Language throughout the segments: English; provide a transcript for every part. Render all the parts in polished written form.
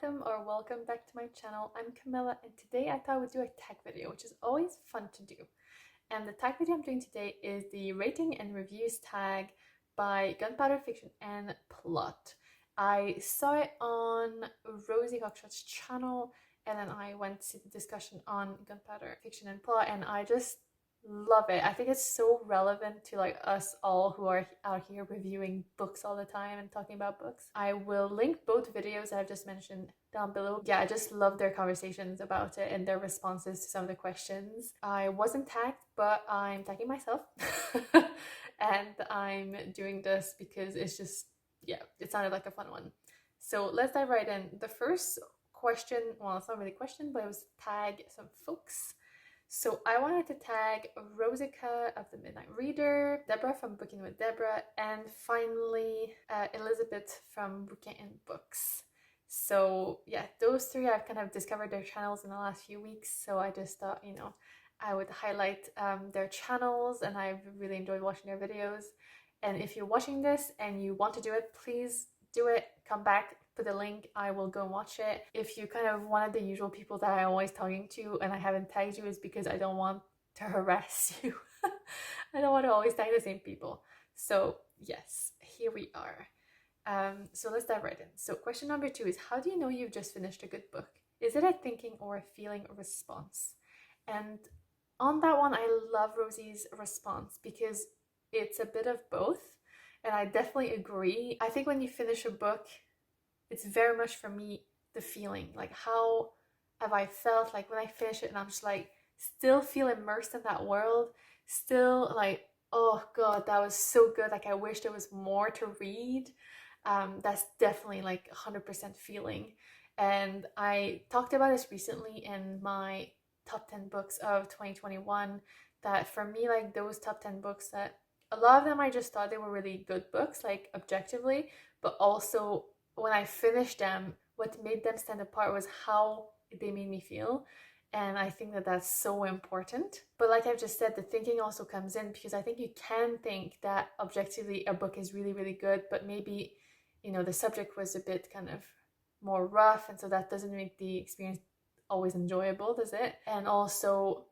welcome back to my channel. I'm Camilla and today I thought I would do a tag video, which is always fun to do. And the tag video I'm doing today is the rating and reviews tag by Gunpowder Fiction and Plot. I saw it on Rosie Cockshot's channel and then I went to the discussion on Gunpowder Fiction and Plot and I just love it. I think it's so relevant to like us all who are out here reviewing books all the time and talking about books. I will link both videos I've just mentioned down below. Yeah, I just love their conversations about it and their responses to some of the questions. I wasn't tagged, but I'm tagging myself. And I'm doing this because it's just, yeah, it sounded like a fun one. So let's dive right in. The first question, well, it's not really a question, but it was tag some folks. So I wanted to tag Rosica of the Midnight Reader, Deborah from Booking with Deborah, and finally Elizabeth from Booking in Books. So yeah, those three I've kind of discovered their channels in the last few weeks, so I just thought, you know, I would highlight their channels, and I've really enjoyed watching their videos. And if you're watching this and you want to do it, please do it. Come back, put the link, I will go and watch it. If you kind of one of the usual people that I'm always talking to and I haven't tagged you, is because I don't want to harass you. I don't want to always tag the same people. So yes, here we are. So let's dive right in. So question number 2 is, how do you know you've just finished a good book? Is it a thinking or a feeling response? And on that one, I love Rosie's response because it's a bit of both. And I definitely agree. I think when you finish a book, it's very much for me the feeling, like how have I felt like when I finish it and I'm just like still feel immersed in that world, still like, oh god, that was so good, like I wish there was more to read. That's definitely like 100% feeling. And I talked about this recently in my top 10 books of 2021, that for me, like those top 10 books, that a lot of them I just thought they were really good books, like objectively, but also when I finished them, what made them stand apart was how they made me feel. And I think that that's so important. But like I've just said, the thinking also comes in, because I think you can think that objectively a book is really, really good, but maybe, you know, the subject was a bit kind of more rough, and so that doesn't make the experience always enjoyable, does it? And also,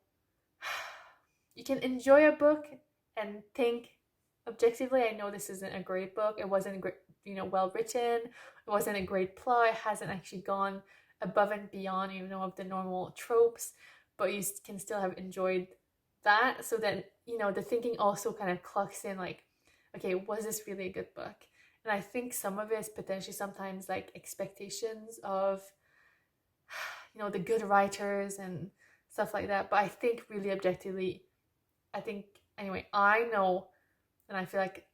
you can enjoy a book and think objectively, I know this isn't a great book, it wasn't a great, you know, well written, it wasn't a great plot, it hasn't actually gone above and beyond, you know, of the normal tropes, but you can still have enjoyed that. So then, you know, the thinking also kind of clocks in like, okay, was this really a good book? And I think some of it is potentially sometimes like expectations of, you know, the good writers and stuff like that. But I think really objectively, I think, anyway, I know, and I feel like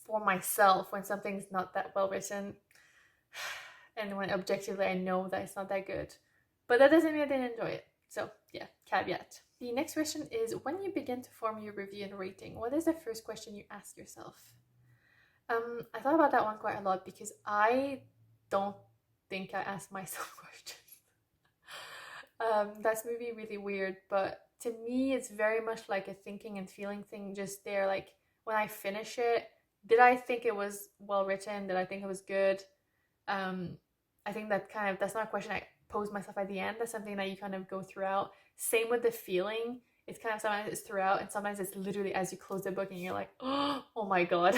for myself, when something's not that well written, and when objectively I know that it's not that good, but that doesn't mean I didn't enjoy it. So yeah, caveat. The next question is, when you begin to form your review and rating, what is the first question you ask yourself? I thought about that one quite a lot, because I don't think I ask myself questions. That's maybe really weird, but to me it's very much like a thinking and feeling thing, just there. Like when I finish it, did I think it was well written? Did I think it was good? I think that kind of, that's not a question I pose myself at the end, that's something that you kind of go throughout. Same with the feeling, it's kind of sometimes it's throughout, and sometimes it's literally as you close the book and you're like, oh my god.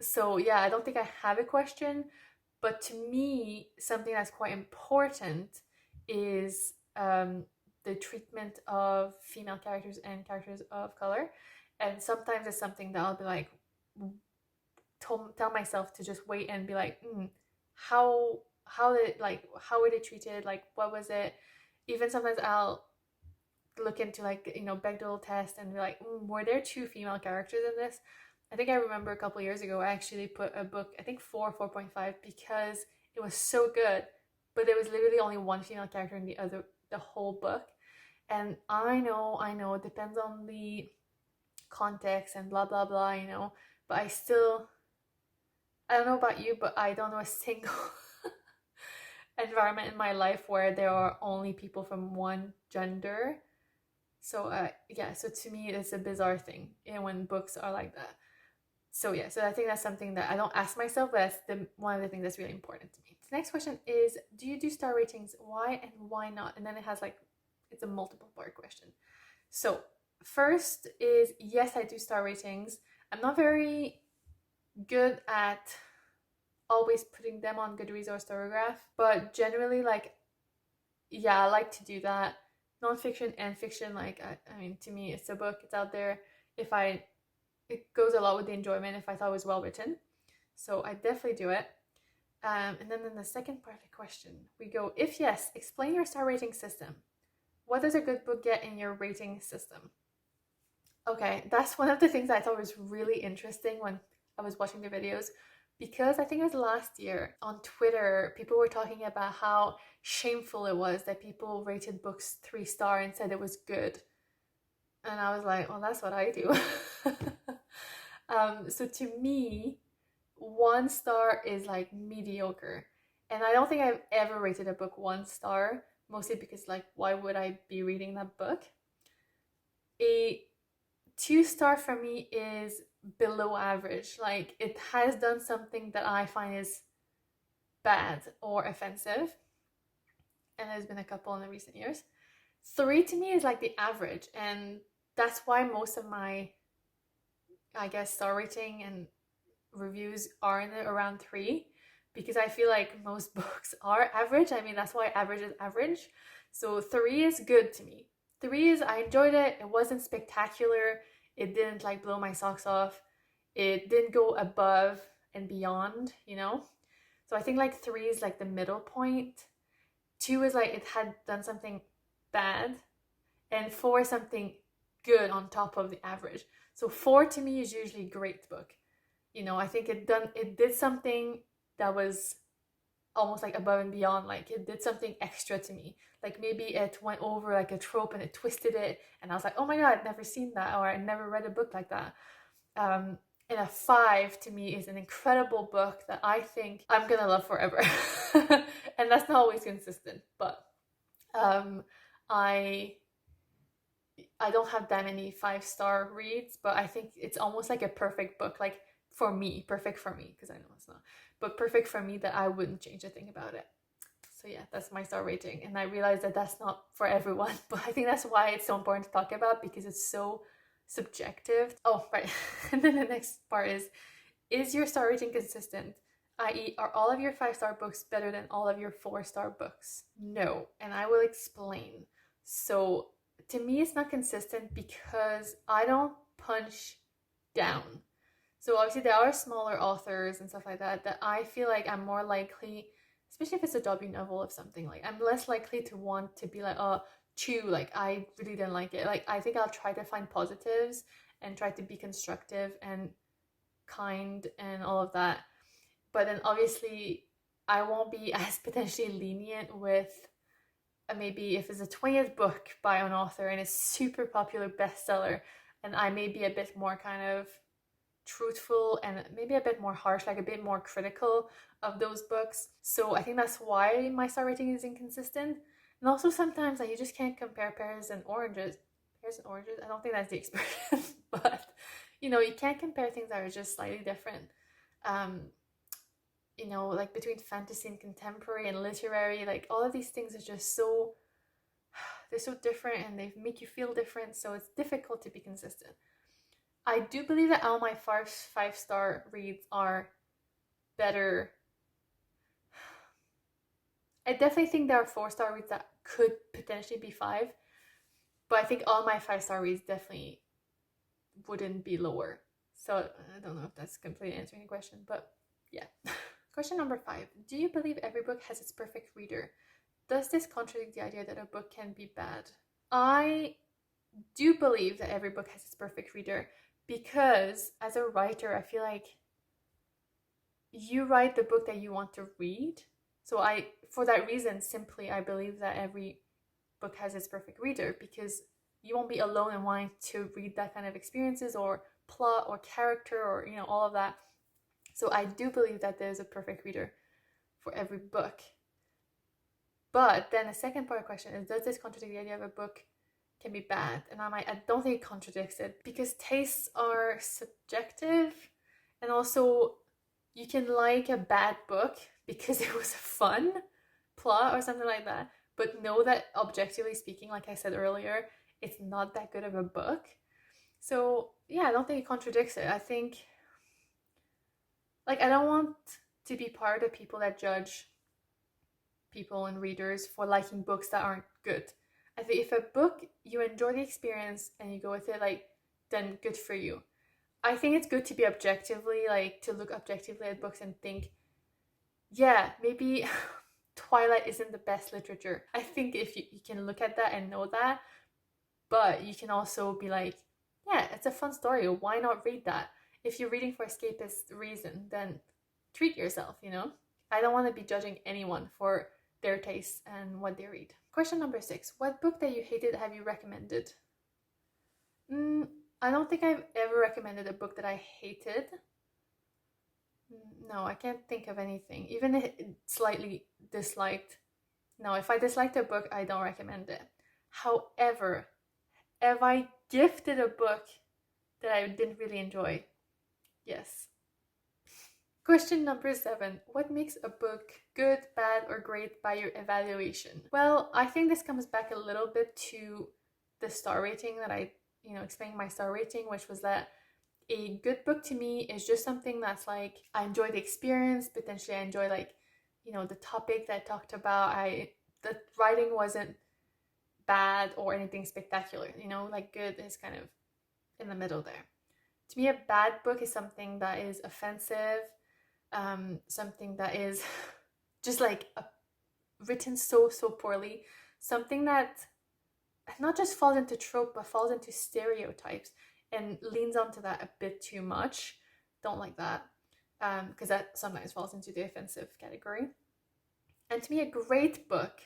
So yeah, I don't think I have a question, but to me something that's quite important is the treatment of female characters and characters of color. And sometimes it's something that I'll be like, tell myself to just wait and be like, how were they treated, like what was it. Even sometimes I'll look into like, you know, Bechdel test and be like, were there 2 female characters in this? I think I remember a couple years ago I actually put a book, I think 4.5, because it was so good, but there was literally only 1 female character in the whole book. And I know it depends on the context and blah blah blah, you know, but I don't know about you, but I don't know a single environment in my life where there are only people from one gender. So yeah, so to me it's a bizarre thing, and when books are like that. So yeah, so I think that's something that I don't ask myself, but that's one of the things that's really important to me. The next question is, do you do star ratings? Why and why not? And then it has like, it's a multiple part question. So first is, yes, I do star ratings. I'm not very good at always putting them on Goodreads or Storygraph, but generally, like, yeah, I like to do that. Nonfiction and fiction, like, I mean, to me, it's a book, it's out there. It goes a lot with the enjoyment if I thought it was well written. So I definitely do it. And then in the second part of the question, we go, if yes, explain your star rating system. What does a good book get in your rating system? Okay, that's one of the things I thought was really interesting when I was watching the videos, because I think it was last year on Twitter, people were talking about how shameful it was that people rated books 3-star and said it was good. And I was like, well, that's what I do. So to me, 1 star is like mediocre. And I don't think I've ever rated a book 1 star, mostly because, like, why would I be reading that book? A 2-star for me is below average. Like, it has done something that I find is bad or offensive. And there's been a couple in the recent years. 3 to me is like the average. And that's why most of my, I guess, star rating and reviews are in around 3, because I feel like most books are average. I mean, that's why average is average. So 3 is good to me. 3 is, I enjoyed it. It wasn't spectacular. It didn't like blow my socks off. It didn't go above and beyond, you know? So I think like 3 is like the middle point. 2 is like it had done something bad. And 4 is something good on top of the average. So 4 to me is usually a great book. You know, I think it did something that was almost like above and beyond. Like, it did something extra to me. Like, maybe it went over like a trope and it twisted it, and I was like, oh my god, I've never seen that, or I never read a book like that. And a 5 to me is an incredible book that I think I'm gonna love forever. And that's not always consistent, but I don't have that many 5-star reads, but I think it's almost like a perfect book. Like, for me, perfect for me, because I know it's not, but perfect for me, that I wouldn't change a thing about it. So yeah, that's my star rating. And I realize that that's not for everyone, but I think that's why it's so important to talk about, because it's so subjective. Oh, right. And then the next part is your star rating consistent? I.e., are all of your 5-star books better than all of your 4-star books? No, and I will explain. So to me, it's not consistent because I don't punch down. So obviously there are smaller authors and stuff like that that I feel like I'm more likely, especially if it's a debut novel of something, like I'm less likely to want to be like, oh, chew, like I really didn't like it. Like, I think I'll try to find positives and try to be constructive and kind and all of that. But then obviously I won't be as potentially lenient with maybe if it's a 20th book by an author and it's super popular bestseller, and I may be a bit more kind of truthful and maybe a bit more harsh, like a bit more critical of those books. So I think that's why my star rating is inconsistent. And also sometimes like, you just can't compare pears and oranges. Pears and oranges? I don't think that's the expression, but you know, you can't compare things that are just slightly different. You know, like between fantasy and contemporary and literary, like all of these things are just so, they're so different and they make you feel different. So it's difficult to be consistent. I do believe that all my first 5-star reads are better. I definitely think there are 4-star reads that could potentially be 5, but I think all my 5-star reads definitely wouldn't be lower. So I don't know if that's completely answering the question, but yeah. Question number 5. Do you believe every book has its perfect reader? Does this contradict the idea that a book can be bad? I do believe that every book has its perfect reader, because as a writer, I feel like you write the book that you want to read. So for that reason, simply, I believe that every book has its perfect reader, because you won't be alone in wanting to read that kind of experiences or plot or character or, you know, all of that. So I do believe that there's a perfect reader for every book. But then the second part of the question is, does this contradict the idea of a book can be bad? And I don't think it contradicts it, because tastes are subjective. And also, you can like a bad book because it was a fun plot or something like that, but know that objectively speaking, like I said earlier, it's not that good of a book. So yeah, I don't think it contradicts it. I think, like, I don't want to be part of people that judge people and readers for liking books that aren't good. I think if a book, you enjoy the experience and you go with it, like, then good for you. I think it's good to be objectively, like, to look objectively at books and think, yeah, maybe Twilight isn't the best literature. I think if you can look at that and know that, but you can also be like, yeah, it's a fun story. Why not read that? If you're reading for escapist reason, then treat yourself, you know? I don't want to be judging anyone for their tastes and what they read. Question number 6. What book that you hated have you recommended? I don't think I've ever recommended a book that I hated. No, I can't think of anything. Even if slightly disliked. No, if I disliked a book, I don't recommend it. However, if I gifted a book that I didn't really enjoy, yes. Question number 7. What makes a book good, bad, or great by your evaluation? Well, I think this comes back a little bit to the star rating that I, explained my star rating, which was that a good book to me is just something that's like, I enjoy the experience, potentially I enjoy, like, the topic that I talked about. The writing wasn't bad or anything spectacular, like good is kind of in the middle there. To me, a bad book is something that is offensive, something that is just like written so poorly, something that not just falls into trope but falls into stereotypes and leans onto that a bit too much. Don't like that, because that sometimes falls into the offensive category. And to me, a great book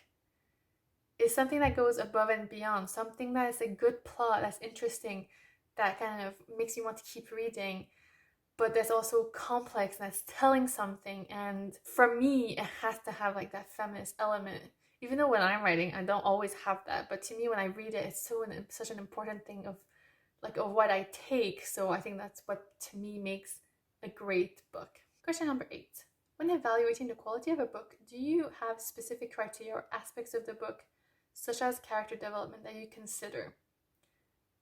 is something that goes above and beyond, something that is a good plot, that's interesting, that kind of makes you want to keep reading, but that's also complex, that's telling something. And for me, it has to have like that feminist element. Even though when I'm writing, I don't always have that, but to me, when I read it, it's such an important thing of what I take. So I think that's what to me makes a great book. Question number 8. When evaluating the quality of a book, do you have specific criteria or aspects of the book, such as character development, that you consider?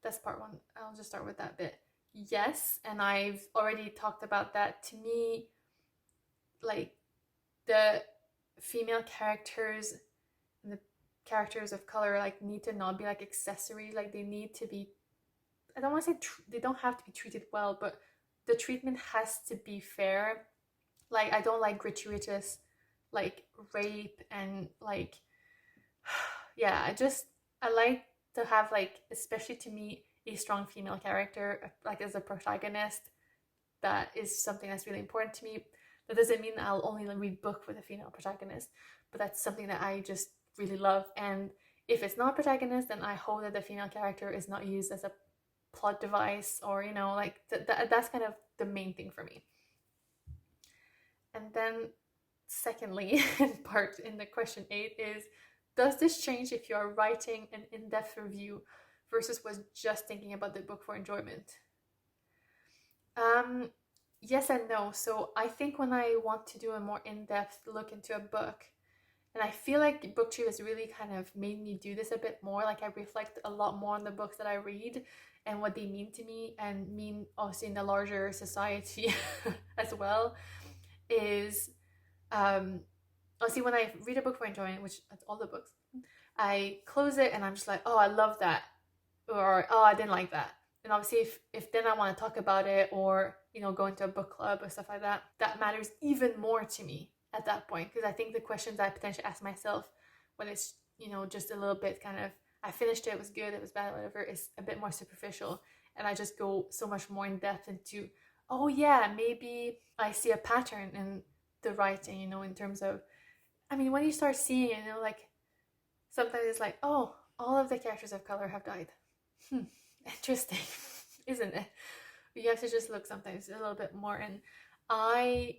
That's part 1. I'll just start with that bit. Yes, and I've already talked about that. To me, like, the female characters and the characters of color, like, need to not be like accessories. Like, they need to be, I don't want to say they don't have to be treated well, but the treatment has to be fair. Like, I don't like gratuitous, like, rape and, like, yeah, I like to have, like, especially to me, a strong female character, like, as a protagonist. That is something that's really important to me. That doesn't mean that I'll only read book with a female protagonist, but that's something that I just really love. And if it's not a protagonist, then I hope that the female character is not used as a plot device, or like that's kind of the main thing for me. And then secondly, in the question 8 is, does this change if you are writing an in-depth review versus was just thinking about the book for enjoyment? Yes and no. So I think when I want to do a more in-depth look into a book, and I feel like Booktube has really kind of made me do this a bit more, like I reflect a lot more on the books that I read and what they mean to me and mean also in the larger society as well, is see, when I read a book for enjoyment, which that's all the books, I close it and I'm just like, oh, I love that, or oh, I didn't like that. And obviously if then I want to talk about it, or go into a book club or stuff like that, that matters even more to me at that point, because I think the questions I potentially ask myself when it's just a little bit kind of, I finished it, it was good, it was bad, whatever, is a bit more superficial, and I just go so much more in depth into, oh yeah, maybe I see a pattern in the writing, in terms of, I mean, when you start seeing it, like, sometimes it's like, oh, all of the characters of color have died. Interesting, isn't it? You have to just look sometimes a little bit more. And I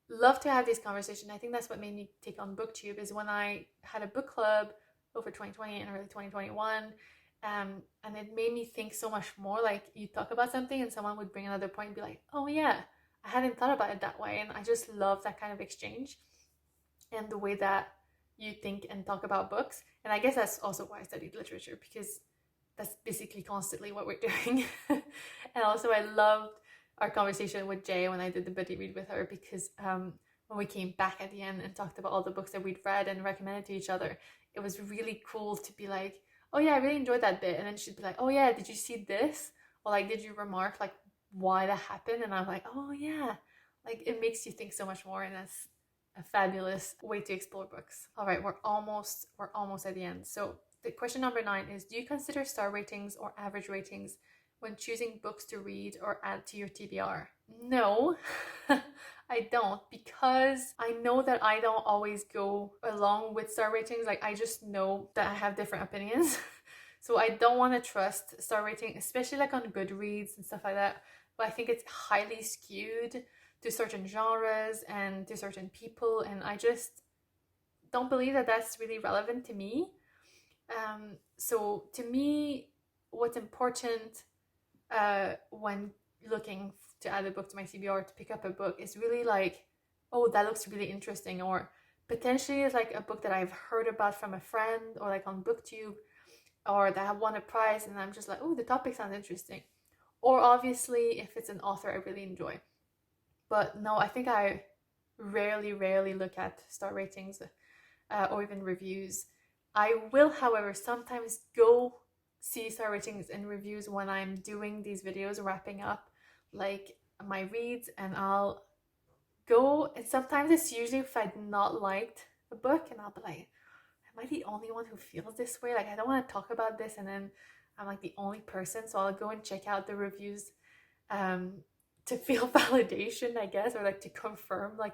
love to have these conversations. I think that's what made me take on Booktube, is when I had a book club over 2020 and early 2021, and it made me think so much more. Like, you talk about something and someone would bring another point and be like, oh yeah, I hadn't thought about it that way, and I just love that kind of exchange and the way that you think and talk about books. And I guess that's also why I studied literature, because that's basically constantly what we're doing. And also I loved our conversation with Jay when I did the buddy read with her, because when we came back at the end and talked about all the books that we'd read and recommended to each other, it was really cool to be like, oh yeah, I really enjoyed that bit. And then she'd be like, oh yeah, did you see this? Or like, did you remark like why that happened? And I'm like, oh yeah, like it makes you think so much more, and that's a fabulous way to explore books. All right, we're almost at the end. So the question number 9 is, do you consider star ratings or average ratings when choosing books to read or add to your TBR? No, I don't, because I know that I don't always go along with star ratings. Like, I just know that I have different opinions. So I don't want to trust star rating, especially like on Goodreads and stuff like that. But I think it's highly skewed to certain genres and to certain people, and I just don't believe that that's really relevant to me. So to me, what's important when looking to add a book to my TBR, to pick up a book, is really like, oh, that looks really interesting, or potentially it's like a book that I've heard about from a friend, or like on Booktube, or that have won a prize, and I'm just like, oh, the topic sounds interesting. Or obviously if it's an author I really enjoy. But no, I think I rarely look at star ratings or even reviews. I will, however, sometimes go see star ratings and reviews when I'm doing these videos, wrapping up like my reads, and I'll go, and sometimes it's usually if I'd not liked the book, and I'll be like, am I the only one who feels this way? Like, I don't want to talk about this, and then I'm like the only person, so I'll go and check out the reviews to feel validation, I guess, or like to confirm like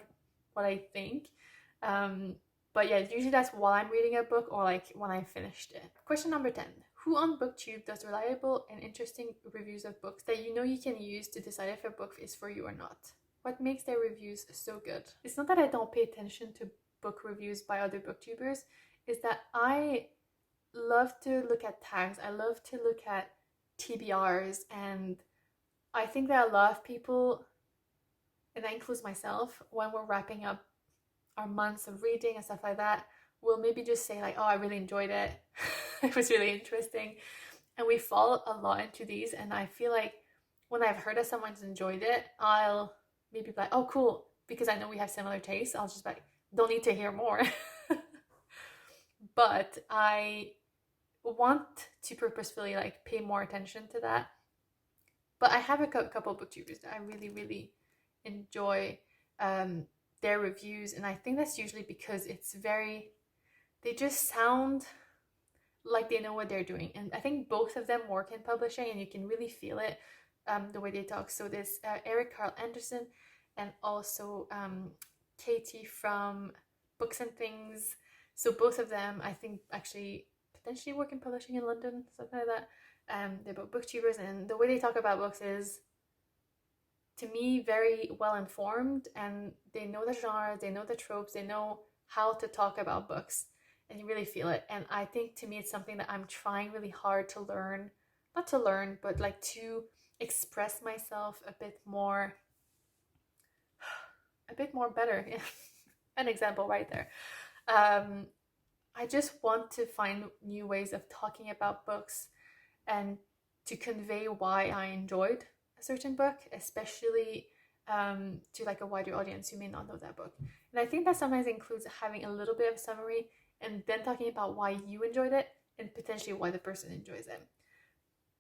what I think. But yeah, usually that's while I'm reading a book, or like when I finished it. Question number 10. Who on Booktube does reliable and interesting reviews of books that you know you can use to decide if a book is for you or not? What makes their reviews so good? It's not that I don't pay attention to book reviews by other booktubers, it's that I love to look at tags. I love to look at TBRs, and I think that a lot of people, and that includes myself, when we're wrapping up our months of reading and stuff like that, will maybe just say like, oh, I really enjoyed it. It was really interesting. And we fall a lot into these, and I feel like when I've heard that someone's enjoyed it, I'll maybe be like, oh, cool, because I know we have similar tastes. I'll just be like, don't need to hear more. But I want to purposefully like pay more attention to that. But I have a couple of booktubers that I really enjoy their reviews, and I think that's usually because they just sound like they know what they're doing. And I think both of them work in publishing, and you can really feel it the way they talk. So there's Eric Carl Anderson, and also Katie from Books and Things. So both of them, I think, actually potentially work in publishing in London, something like that. They're both booktubers, and the way they talk about books is, to me, very well informed, and they know the genres, they know the tropes, they know how to talk about books, and you really feel it. And I think, to me, it's something that I'm trying really hard to learn, not to learn, but like to express myself a bit more better. An example right there. I just want to find new ways of talking about books and to convey why I enjoyed a certain book, especially to like a wider audience who may not know that book. And I think that sometimes includes having a little bit of summary and then talking about why you enjoyed it and potentially why the person enjoys it.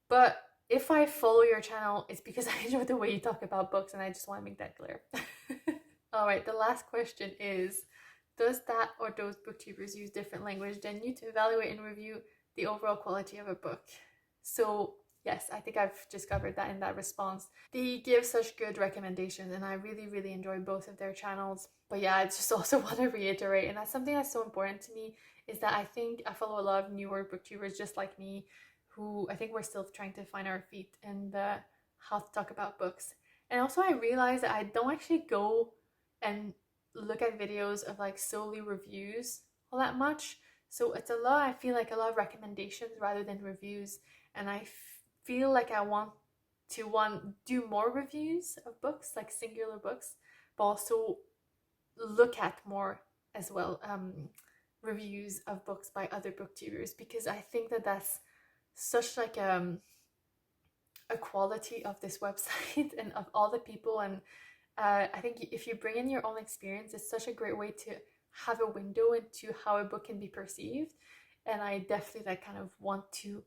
But if I follow your channel, it's because I enjoy the way you talk about books, and I just want to make that clear. All right, the last question is, does that or those booktubers use different language than you to evaluate and review the overall quality of a book? So yes, I think I've just covered that in that response. They give such good recommendations, and I really enjoy both of their channels. But yeah, I just also want to reiterate, and that's something that's so important to me, is that I think I follow a lot of newer booktubers just like me, who I think we're still trying to find our feet and how to talk about books. And also I realized that I don't actually go and look at videos of like solely reviews all that much. So it's I feel like a lot of recommendations rather than reviews. And I feel like I want to do more reviews of books, like singular books, but also look at more as well, reviews of books by other booktubers, because I think that that's such like a quality of this website and of all the people. And I think if you bring in your own experience, it's such a great way to have a window into how a book can be perceived. And I definitely like kind of want to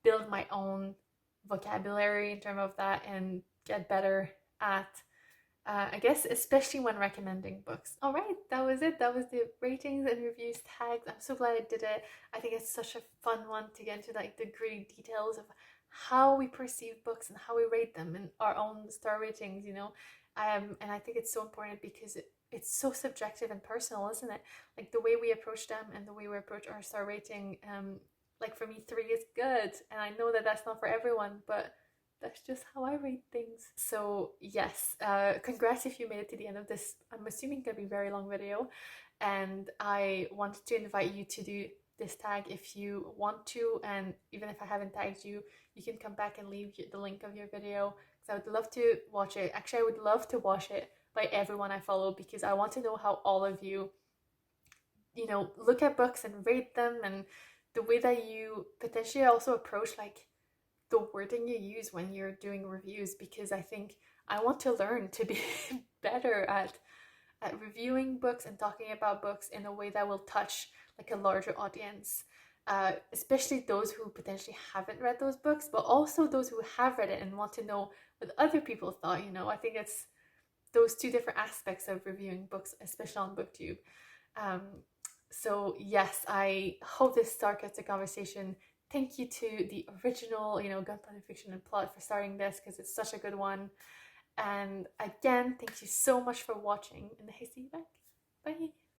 build my own vocabulary in terms of that and get better at I guess especially when recommending books. All right, that was it. That was the ratings and reviews tags. I'm so glad I did it. I think it's such a fun one to get into like the gritty details of how we perceive books and how we rate them and our own star ratings, you know. And I think it's so important because it's so subjective and personal, isn't it? Like the way we approach them and the way we approach our star rating. Like for me, 3 is good, and I know that that's not for everyone, but that's just how I rate things. So yes, congrats if you made it to the end of this. I'm assuming gonna be a very long video, and I wanted to invite you to do this tag if you want to, and even if I haven't tagged you, you can come back and leave the link of your video, because I would love to watch it. Actually, I would love to watch it by everyone I follow, because I want to know how all of you, you know, look at books and rate them, and the way that you potentially also approach like the wording you use when you're doing reviews, because I think I want to learn to be better at reviewing books and talking about books in a way that will touch like a larger audience, especially those who potentially haven't read those books, but also those who have read it and want to know what other people thought, you know. I think it's those two different aspects of reviewing books, especially on Booktube. So yes, I hope this starts a conversation. Thank you to the original, you know, Gunpowder Fiction and Plot for starting this, because it's such a good one. And again, thank you so much for watching, and I see you back. Bye.